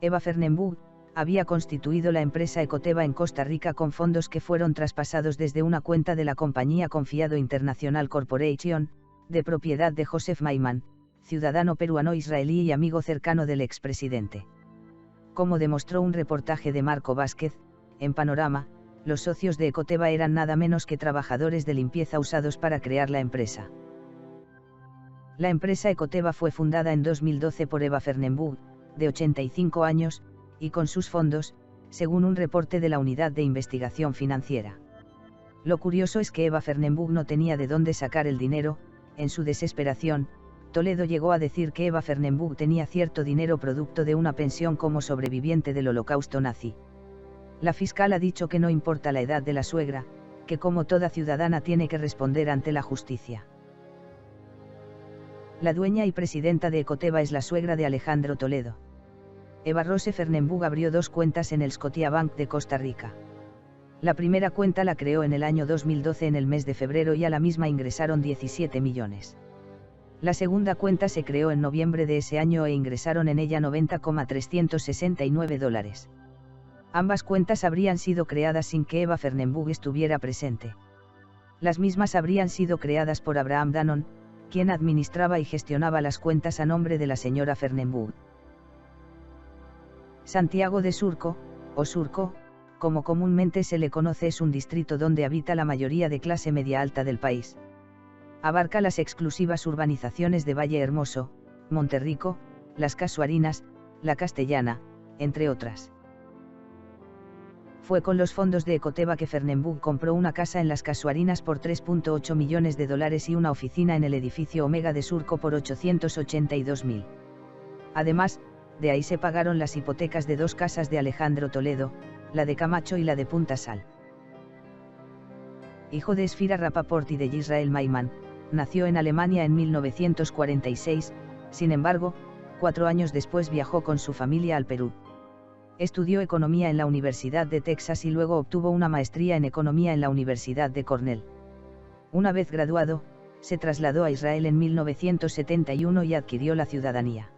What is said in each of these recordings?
Eva Fernenburg había constituido la empresa Ecoteva en Costa Rica con fondos que fueron traspasados desde una cuenta de la compañía Confiado International Corporation, de propiedad de Joseph Maiman, ciudadano peruano-israelí y amigo cercano del expresidente. Como demostró un reportaje de Marco Vázquez, en Panorama, los socios de Ecoteva eran nada menos que trabajadores de limpieza usados para crear la empresa. La empresa Ecoteva fue fundada en 2012 por Eva Fernenburg, de 85 años, y con sus fondos, según un reporte de la Unidad de Investigación Financiera. Lo curioso es que Eva Fernenburg no tenía de dónde sacar el dinero. En su desesperación, Toledo llegó a decir que Eva Fernenburg tenía cierto dinero producto de una pensión como sobreviviente del Holocausto nazi. La fiscal ha dicho que no importa la edad de la suegra, que como toda ciudadana tiene que responder ante la justicia. La dueña y presidenta de Ecoteva es la suegra de Alejandro Toledo. Eva Rose Fernenburg abrió 2 cuentas en el Scotiabank de Costa Rica. La primera cuenta la creó en el año 2012 en el mes de febrero y a la misma ingresaron 17 millones. La segunda cuenta se creó en noviembre de ese año e ingresaron en ella $90,369. Ambas cuentas habrían sido creadas sin que Eva Fernenburg estuviera presente. Las mismas habrían sido creadas por Abraham Dannon, quien administraba y gestionaba las cuentas a nombre de la señora Fernenburg. Santiago de Surco, o Surco, como comúnmente se le conoce, es un distrito donde habita la mayoría de clase media alta del país. Abarca las exclusivas urbanizaciones de Valle Hermoso, Monterrico, Las Casuarinas, La Castellana, entre otras. Fue con los fondos de Ecoteva que Fernenburg compró una casa en Las Casuarinas por $3.8 millones y una oficina en el edificio Omega de Surco por $882.000. Además, de ahí se pagaron las hipotecas de 2 casas de Alejandro Toledo, la de Camacho y la de Punta Sal. Hijo de Esfira Rapaport y de Yisrael Maiman, nació en Alemania en 1946, sin embargo, 4 años después viajó con su familia al Perú. Estudió economía en la Universidad de Texas y luego obtuvo una maestría en economía en la Universidad de Cornell. Una vez graduado, se trasladó a Israel en 1971 y adquirió la ciudadanía.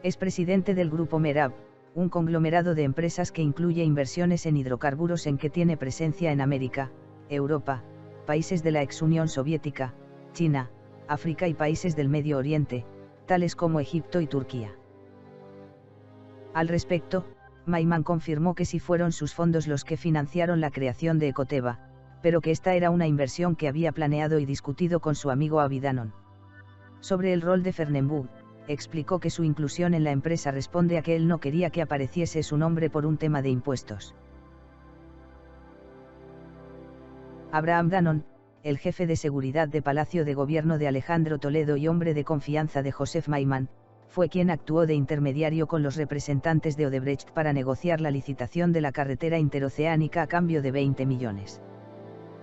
Es presidente del Grupo Merab, un conglomerado de empresas que incluye inversiones en hidrocarburos en que tiene presencia en América, Europa, países de la ex Unión Soviética, China, África y países del Medio Oriente, tales como Egipto y Turquía. Al respecto, Maiman confirmó que sí fueron sus fondos los que financiaron la creación de Ecoteva, pero que esta era una inversión que había planeado y discutido con su amigo Avi Dannon. Sobre el rol de Fernenburg, explicó que su inclusión en la empresa responde a que él no quería que apareciese su nombre por un tema de impuestos. Abraham Dannon, el jefe de seguridad de Palacio de Gobierno de Alejandro Toledo y hombre de confianza de Joseph Maiman, fue quien actuó de intermediario con los representantes de Odebrecht para negociar la licitación de la carretera interoceánica a cambio de 20 millones.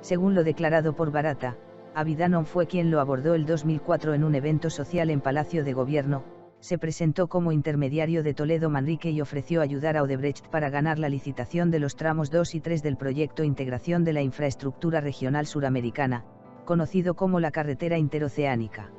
Según lo declarado por Barata, Avi Dannon fue quien lo abordó el 2004 en un evento social en Palacio de Gobierno, se presentó como intermediario de Toledo Manrique y ofreció ayudar a Odebrecht para ganar la licitación de los tramos 2 y 3 del proyecto Integración de la Infraestructura Regional Suramericana, conocido como la Carretera Interoceánica.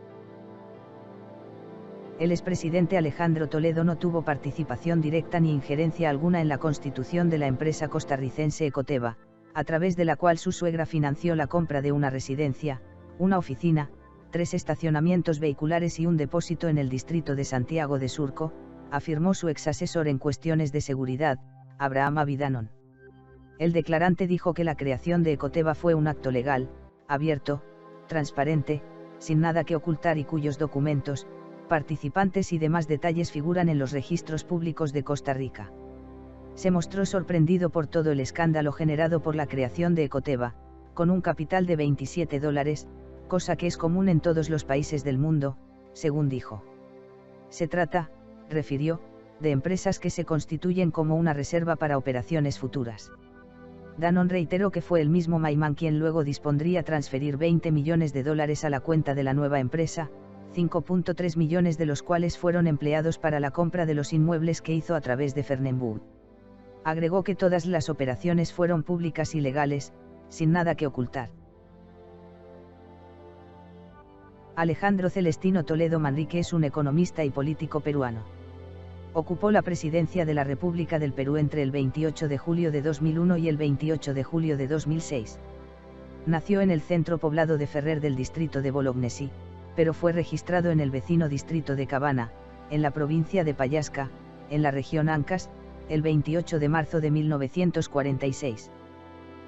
El expresidente Alejandro Toledo no tuvo participación directa ni injerencia alguna en la constitución de la empresa costarricense Ecoteva, a través de la cual su suegra financió la compra de una residencia, una oficina, 3 estacionamientos vehiculares y un depósito en el distrito de Santiago de Surco, afirmó su exasesor en cuestiones de seguridad, Abraham Avi Dannon. El declarante dijo que la creación de Ecoteva fue un acto legal, abierto, transparente, sin nada que ocultar y cuyos documentos, participantes y demás detalles figuran en los registros públicos de Costa Rica. Se mostró sorprendido por todo el escándalo generado por la creación de Ecoteva, con un capital de $27, cosa que es común en todos los países del mundo, según dijo. Se trata, refirió, de empresas que se constituyen como una reserva para operaciones futuras. Dannon reiteró que fue el mismo Maiman quien luego dispondría transferir $20 millones a la cuenta de la nueva empresa, 5.3 millones de los cuales fueron empleados para la compra de los inmuebles que hizo a través de Fernenburg. Agregó que todas las operaciones fueron públicas y legales, sin nada que ocultar. Alejandro Celestino Toledo Manrique es un economista y político peruano. Ocupó la presidencia de la República del Perú entre el 28 de julio de 2001 y el 28 de julio de 2006. Nació en el centro poblado de Ferrer del distrito de Bolognesi, pero fue registrado en el vecino distrito de Cabana, en la provincia de Pallasca, en la región Ancas, el 28 de marzo de 1946.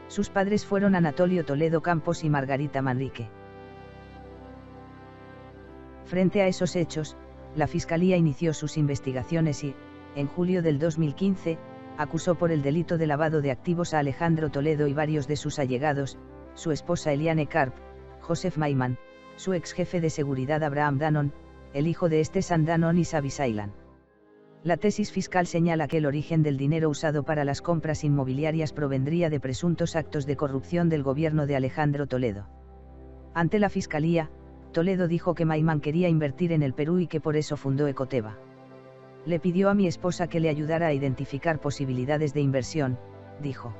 Sus padres fueron Anatolio Toledo Campos y Margarita Manrique. Frente a esos hechos, la Fiscalía inició sus investigaciones y, en julio del 2015, acusó por el delito de lavado de activos a Alejandro Toledo y varios de sus allegados, su esposa Eliane Karp, Joseph Maiman, su ex jefe de seguridad Abraham Danon, el hijo de este Sam Danon y Savi Sailan. La tesis fiscal señala que el origen del dinero usado para las compras inmobiliarias provendría de presuntos actos de corrupción del gobierno de Alejandro Toledo. Ante la Fiscalía, Toledo dijo que Maiman quería invertir en el Perú y que por eso fundó Ecoteva. Le pidió a mi esposa que le ayudara a identificar posibilidades de inversión, dijo.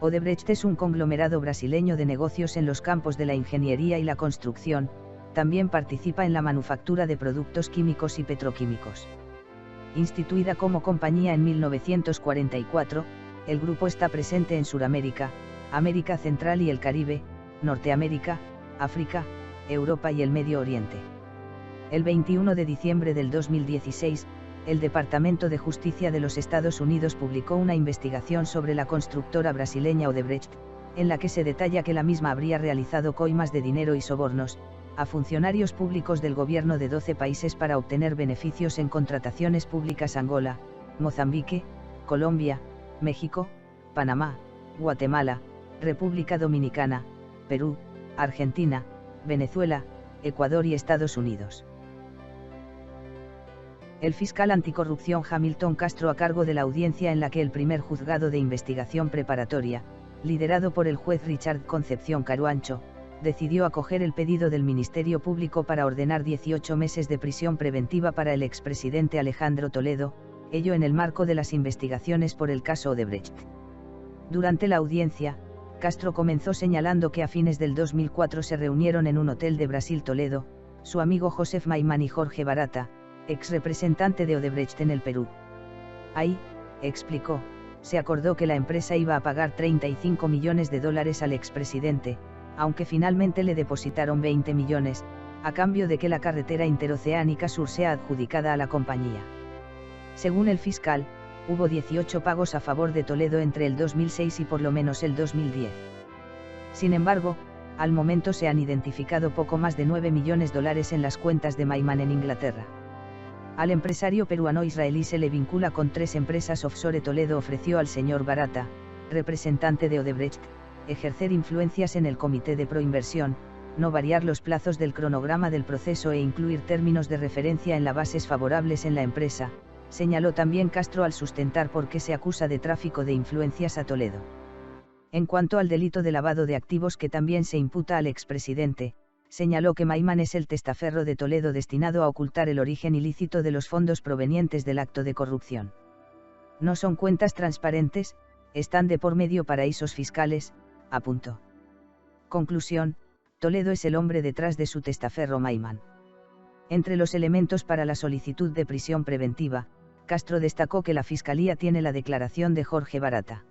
Odebrecht es un conglomerado brasileño de negocios en los campos de la ingeniería y la construcción, también participa en la manufactura de productos químicos y petroquímicos. Instituida como compañía en 1944, el grupo está presente en Suramérica, América Central y el Caribe, Norteamérica, África, Europa y el Medio Oriente. El 21 de diciembre del 2016, el Departamento de Justicia de los Estados Unidos publicó una investigación sobre la constructora brasileña Odebrecht, en la que se detalla que la misma habría realizado coimas de dinero y sobornos a funcionarios públicos del gobierno de 12 países para obtener beneficios en contrataciones públicas Angola, Mozambique, Colombia, México, Panamá, Guatemala, República Dominicana, Perú, Argentina, Venezuela, Ecuador y Estados Unidos. El fiscal anticorrupción Hamilton Castro, a cargo de la audiencia en la que el primer juzgado de investigación preparatoria, liderado por el juez Richard Concepción Caruancho, decidió acoger el pedido del Ministerio Público para ordenar 18 meses de prisión preventiva para el expresidente Alejandro Toledo, ello en el marco de las investigaciones por el caso Odebrecht. Durante la audiencia, Castro comenzó señalando que a fines del 2004 se reunieron en un hotel de Brasil Toledo, su amigo Joseph Maiman y Jorge Barata, ex representante de Odebrecht en el Perú. Ahí, explicó, se acordó que la empresa iba a pagar $35 millones al expresidente, aunque finalmente le depositaron 20 millones, a cambio de que la carretera interoceánica sur sea adjudicada a la compañía. Según el fiscal, hubo 18 pagos a favor de Toledo entre el 2006 y por lo menos el 2010. Sin embargo, al momento se han identificado poco más de $9 millones en las cuentas de Maiman en Inglaterra. Al empresario peruano-israelí se le vincula con 3 empresas offshore. Toledo ofreció al señor Barata, representante de Odebrecht, ejercer influencias en el comité de proinversión, no variar los plazos del cronograma del proceso e incluir términos de referencia en las bases favorables en la empresa, señaló también Castro al sustentar por qué se acusa de tráfico de influencias a Toledo. En cuanto al delito de lavado de activos que también se imputa al expresidente, señaló que Maiman es el testaferro de Toledo destinado a ocultar el origen ilícito de los fondos provenientes del acto de corrupción. No son cuentas transparentes, están de por medio paraísos fiscales, apuntó. Conclusión: Toledo es el hombre detrás de su testaferro Maiman. Entre los elementos para la solicitud de prisión preventiva, Castro destacó que la Fiscalía tiene la declaración de Jorge Barata.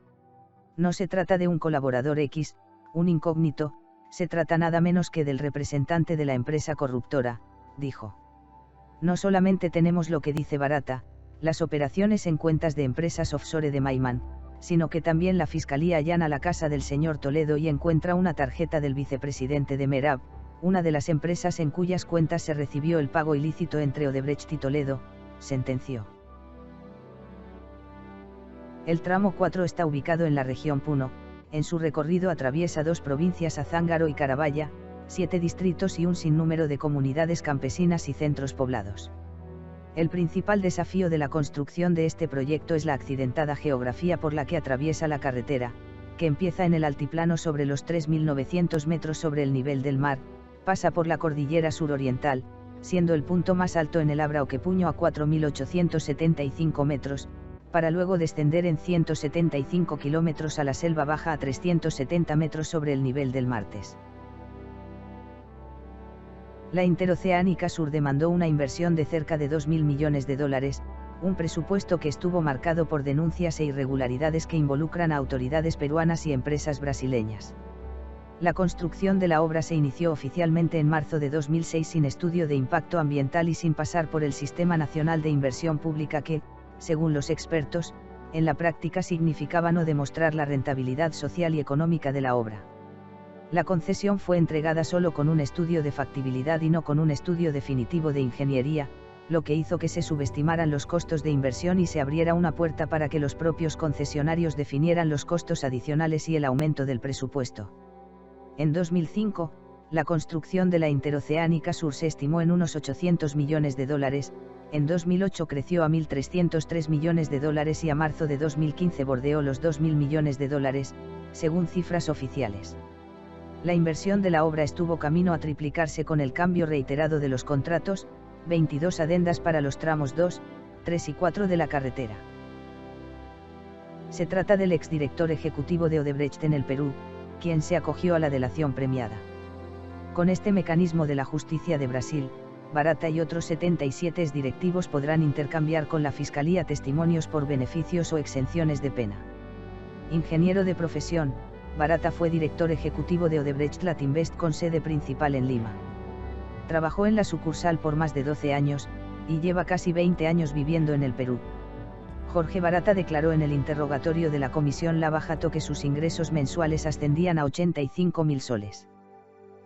No se trata de un colaborador X, un incógnito, se trata nada menos que del representante de la empresa corruptora, dijo. No solamente tenemos lo que dice Barata, las operaciones en cuentas de empresas offshore de Maiman, sino que también la Fiscalía allana la casa del señor Toledo y encuentra una tarjeta del vicepresidente de Merab, una de las empresas en cuyas cuentas se recibió el pago ilícito entre Odebrecht y Toledo, sentenció. El tramo 4 está ubicado en la región Puno, en su recorrido atraviesa 2 provincias, Azángaro y Carabaya, 7 distritos y un sinnúmero de comunidades campesinas y centros poblados. El principal desafío de la construcción de este proyecto es la accidentada geografía por la que atraviesa la carretera, que empieza en el altiplano sobre los 3.900 metros sobre el nivel del mar, pasa por la cordillera suroriental, siendo el punto más alto en el Abraoquepuño a 4.875 metros, para luego descender en 175 kilómetros a la selva baja a 370 metros sobre el nivel del Martes. La Interoceánica Sur demandó una inversión de cerca de 2.000 millones de dólares, un presupuesto que estuvo marcado por denuncias e irregularidades que involucran a autoridades peruanas y empresas brasileñas. La construcción de la obra se inició oficialmente en marzo de 2006 sin estudio de impacto ambiental y sin pasar por el Sistema Nacional de Inversión Pública que, según los expertos, en la práctica significaba no demostrar la rentabilidad social y económica de la obra. La concesión fue entregada solo con un estudio de factibilidad y no con un estudio definitivo de ingeniería, lo que hizo que se subestimaran los costos de inversión y se abriera una puerta para que los propios concesionarios definieran los costos adicionales y el aumento del presupuesto. En 2005, la construcción de la Interoceánica Sur se estimó en unos 800 millones de dólares, en 2008 creció a 1.303 millones de dólares y a marzo de 2015 bordeó los 2.000 millones de dólares, según cifras oficiales. La inversión de la obra estuvo camino a triplicarse con el cambio reiterado de los contratos, 22 adendas para los tramos 2, 3 y 4 de la carretera. Se trata del exdirector ejecutivo de Odebrecht en el Perú, quien se acogió a la delación premiada. Con este mecanismo de la justicia de Brasil, Barata y otros 77 exdirectivos podrán intercambiar con la Fiscalía testimonios por beneficios o exenciones de pena. Ingeniero de profesión, Barata fue director ejecutivo de Odebrecht Latinvest con sede principal en Lima. Trabajó en la sucursal por más de 12 años, y lleva casi 20 años viviendo en el Perú. Jorge Barata declaró en el interrogatorio de la Comisión Lava Jato que sus ingresos mensuales ascendían a 85.000 soles.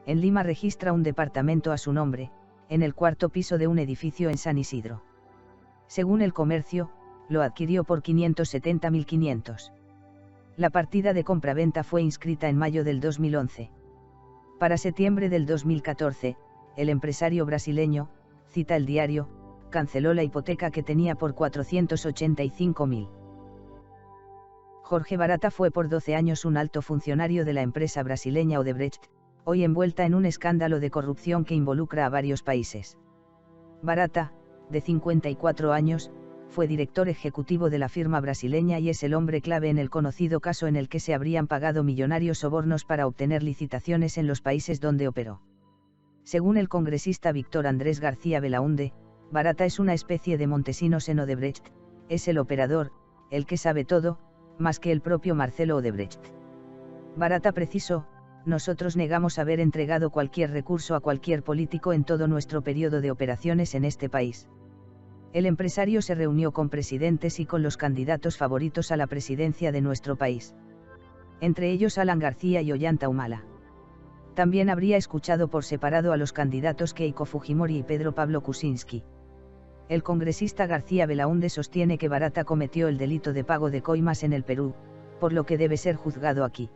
En Lima registra un departamento a su nombre, en el cuarto piso de un edificio en San Isidro. Según El Comercio, lo adquirió por 570.500. La partida de compraventa fue inscrita en mayo del 2011. Para septiembre del 2014, el empresario brasileño, cita el diario, canceló la hipoteca que tenía por 485.000. Jorge Barata fue por 12 años un alto funcionario de la empresa brasileña Odebrecht, hoy envuelta en un escándalo de corrupción que involucra a varios países. Barata, de 54 años, fue director ejecutivo de la firma brasileña y es el hombre clave en el conocido caso en el que se habrían pagado millonarios sobornos para obtener licitaciones en los países donde operó. Según el congresista Víctor Andrés García Belaúnde, Barata es una especie de Montesinos en Odebrecht, es el operador, el que sabe todo, más que el propio Marcelo Odebrecht. Barata precisó: nosotros negamos haber entregado cualquier recurso a cualquier político en todo nuestro periodo de operaciones en este país. El empresario se reunió con presidentes y con los candidatos favoritos a la presidencia de nuestro país. Entre ellos Alan García y Ollanta Humala. También habría escuchado por separado a los candidatos Keiko Fujimori y Pedro Pablo Kuczynski. El congresista García Belaúnde sostiene que Barata cometió el delito de pago de coimas en el Perú, por lo que debe ser juzgado aquí.